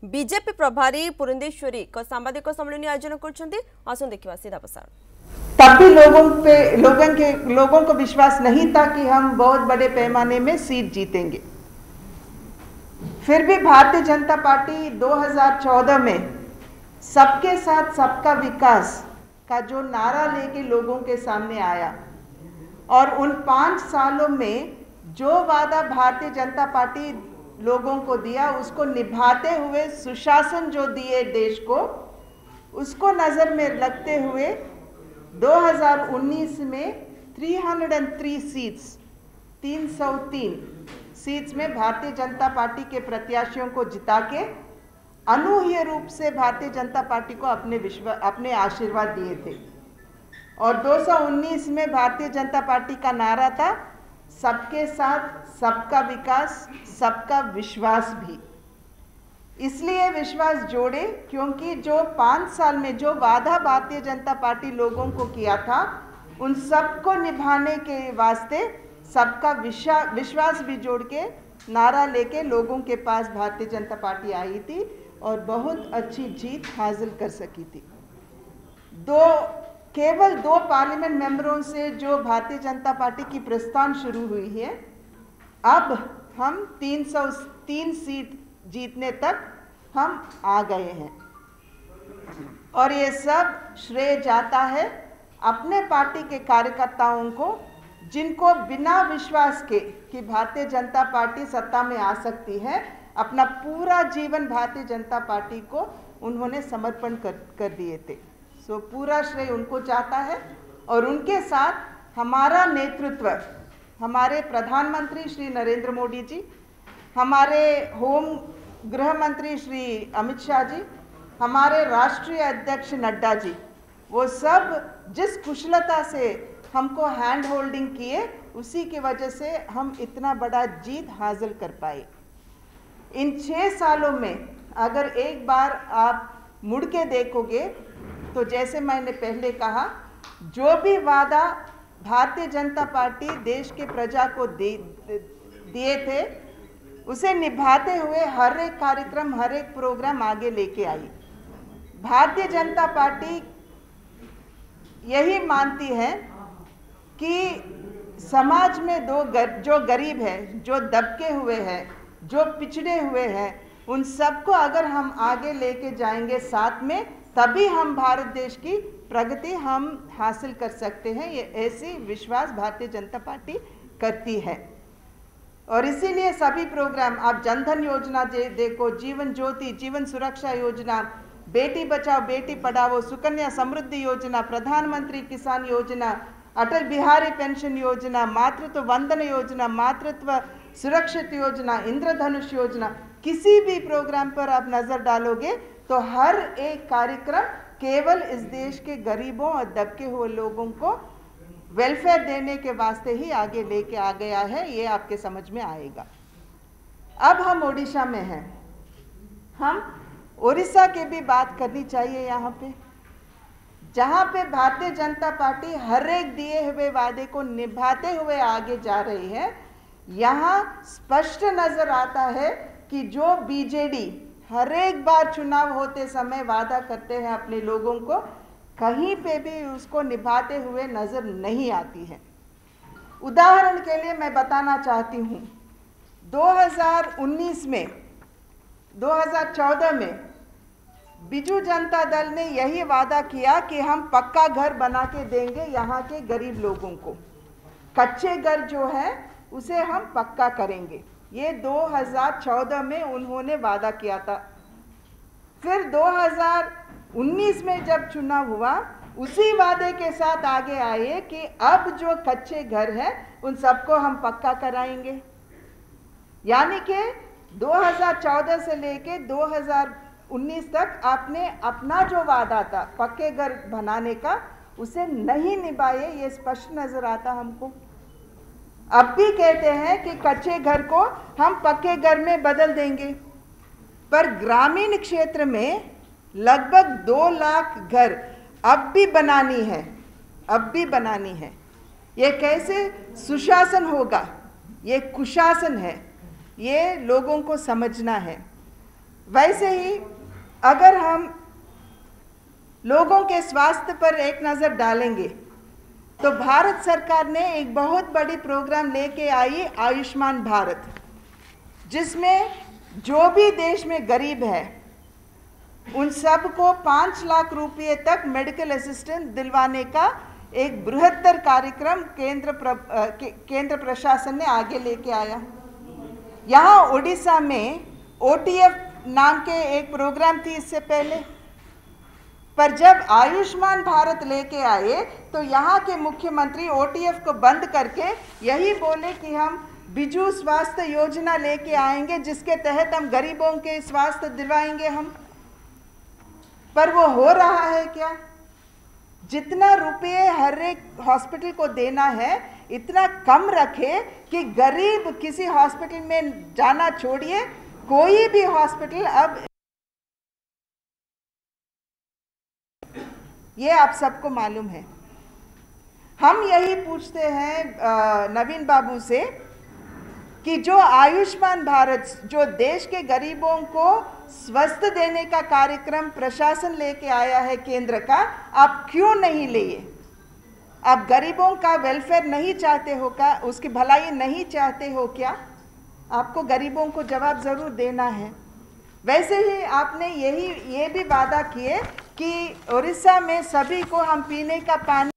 BJP प्रभारी पुरंदेश्वरी को सांबादिक सम्मेलन आयोजन कर देखा सीधा प्रसार। तब भी लोगों को विश्वास नहीं था कि हम बहुत बड़े पैमाने में सीट जीतेंगे। फिर भी भारतीय जनता पार्टी 2014 में सबके साथ सबका विकास का जो नारा लेके लोगों के सामने आया और उन 5 सालों में जो वादा भारतीय जनता पार्टी लोगों को दिया उसको निभाते हुए सुशासन जो दिए देश को, उसको नज़र में रखते हुए 2019 में 303 सीट्स 303 सीट्स में भारतीय जनता पार्टी के प्रत्याशियों को जिता के अनूह्य रूप से भारतीय जनता पार्टी को अपने आशीर्वाद दिए थे। और 219 में भारतीय जनता पार्टी का नारा था सबके साथ सबका विकास, सबका विश्वास भी। इसलिए विश्वास जोड़े क्योंकि जो 5 साल में जो वादा भारतीय जनता पार्टी लोगों को किया था उन सबको निभाने के वास्ते सबका विश्वास भी जोड़ के नारा लेके लोगों के पास भारतीय जनता पार्टी आई थी और बहुत अच्छी जीत हासिल कर सकी थी। केवल 2 पार्लियामेंट मेंबरों से जो भारतीय जनता पार्टी की प्रस्थान शुरू हुई है, अब हम 303 सीट जीतने तक हम आ गए हैं। और ये सब श्रेय जाता है अपने पार्टी के कार्यकर्ताओं को, जिनको बिना विश्वास के कि भारतीय जनता पार्टी सत्ता में आ सकती है, अपना पूरा जीवन भारतीय जनता पार्टी को उन्होंने समर्पण कर दिए थे। सो पूरा श्रेय उनको जाता है। और उनके साथ हमारा नेतृत्व, हमारे प्रधानमंत्री श्री नरेंद्र मोदी जी, हमारे गृह मंत्री श्री अमित शाह जी, हमारे राष्ट्रीय अध्यक्ष नड्डा जी, वो सब जिस कुशलता से हमको हैंड होल्डिंग किए, उसी की वजह से हम इतना बड़ा जीत हासिल कर पाए। इन 6 सालों में अगर एक बार आप मुड़ के देखोगे तो जैसे मैंने पहले कहा, जो भी वादा भारतीय जनता पार्टी देश के प्रजा को दिए थे उसे निभाते हुए हर एक कार्यक्रम, हर एक प्रोग्राम आगे लेके आई। भारतीय जनता पार्टी यही मानती है कि समाज में जो गरीब है, जो दबके हुए हैं, जो पिछड़े हुए हैं, उन सबको अगर हम आगे लेके जाएंगे साथ में, तभी हम भारत देश की प्रगति हम हासिल कर सकते हैं। ये ऐसी विश्वास भारतीय जनता पार्टी करती है। और इसीलिए सभी प्रोग्राम, आप जनधन योजना देखो, जीवन ज्योति, जीवन सुरक्षा योजना, बेटी बचाओ बेटी पढ़ाओ, सुकन्या समृद्धि योजना, प्रधानमंत्री किसान योजना, अटल बिहारी पेंशन योजना, मातृत्व वंदन योजना, मातृत्व सुरक्षित योजना, इंद्रधनुष योजना, किसी भी प्रोग्राम पर आप नज़र डालोगे तो हर एक कार्यक्रम केवल इस देश के गरीबों और दबके हुए लोगों को वेलफेयर देने के वास्ते ही आगे लेके आ गया है। ये आपके समझ में आएगा। अब हम ओडिशा में हैं, हम उड़ीसा की भी बात करनी चाहिए यहाँ पे, जहाँ पे भारतीय जनता पार्टी हर एक दिए हुए वादे को निभाते हुए आगे जा रही है। यहाँ स्पष्ट नजर आता है कि जो बीजेडी हर एक बार चुनाव होते समय वादा करते हैं अपने लोगों को, कहीं पे भी उसको निभाते हुए नजर नहीं आती है। उदाहरण के लिए मैं बताना चाहती हूँ, 2014 में बिजू जनता दल ने यही वादा किया कि हम पक्का घर बना के देंगे यहाँ के गरीब लोगों को, कच्चे घर जो है उसे हम पक्का करेंगे। ये 2014 में उन्होंने वादा किया था। फिर 2019 में जब चुनाव हुआ, उसी वादे के साथ आगे आए कि अब जो कच्चे घर हैं उन सबको हम पक्का कराएंगे। यानी कि 2014 से लेके 2019 तक आपने अपना जो वादा था पक्के घर बनाने का, उसे नहीं निभाए। ये स्पष्ट नजर आता हमको। अब भी कहते हैं कि कच्चे घर को हम पक्के घर में बदल देंगे, पर ग्रामीण क्षेत्र में लगभग 2 लाख घर अब भी बनानी है। ये कैसे सुशासन होगा? ये कुशासन है, ये लोगों को समझना है। वैसे ही अगर हम लोगों के स्वास्थ्य पर एक नज़र डालेंगे तो भारत सरकार ने एक बहुत बड़ी प्रोग्राम लेके आई आयुष्मान भारत, जिसमें जो भी देश में गरीब है उन सबको 5 लाख रुपए तक मेडिकल असिस्टेंस दिलवाने का एक बृहत्तर कार्यक्रम केंद्र प्रशासन ने आगे लेके आया। यहाँ उड़ीसा में OTF नाम के एक प्रोग्राम थी इससे पहले, पर जब आयुष्मान भारत लेके आए तो यहाँ के मुख्यमंत्री OTF को बंद करके यही बोले कि हम बिजू स्वास्थ्य योजना लेके आएंगे जिसके तहत हम गरीबों के स्वास्थ्य दिलवाएंगे हम। पर वो हो रहा है क्या? जितना रुपये हर एक हॉस्पिटल को देना है इतना कम रखे कि गरीब किसी हॉस्पिटल में जाना छोड़िए, कोई भी हॉस्पिटल अब, ये आप सबको मालूम है। हम यही पूछते हैं नवीन बाबू से कि जो आयुष्मान भारत, जो देश के गरीबों को स्वस्थ देने का कार्यक्रम प्रशासन लेके आया है केंद्र का, आप क्यों नहीं लिए? आप गरीबों का वेलफेयर नहीं चाहते हो क्या? उसकी भलाई नहीं चाहते हो क्या? आपको गरीबों को जवाब ज़रूर देना है। वैसे ही आपने ये भी वादा किए कि उड़ीसा में सभी को हम पीने का पानी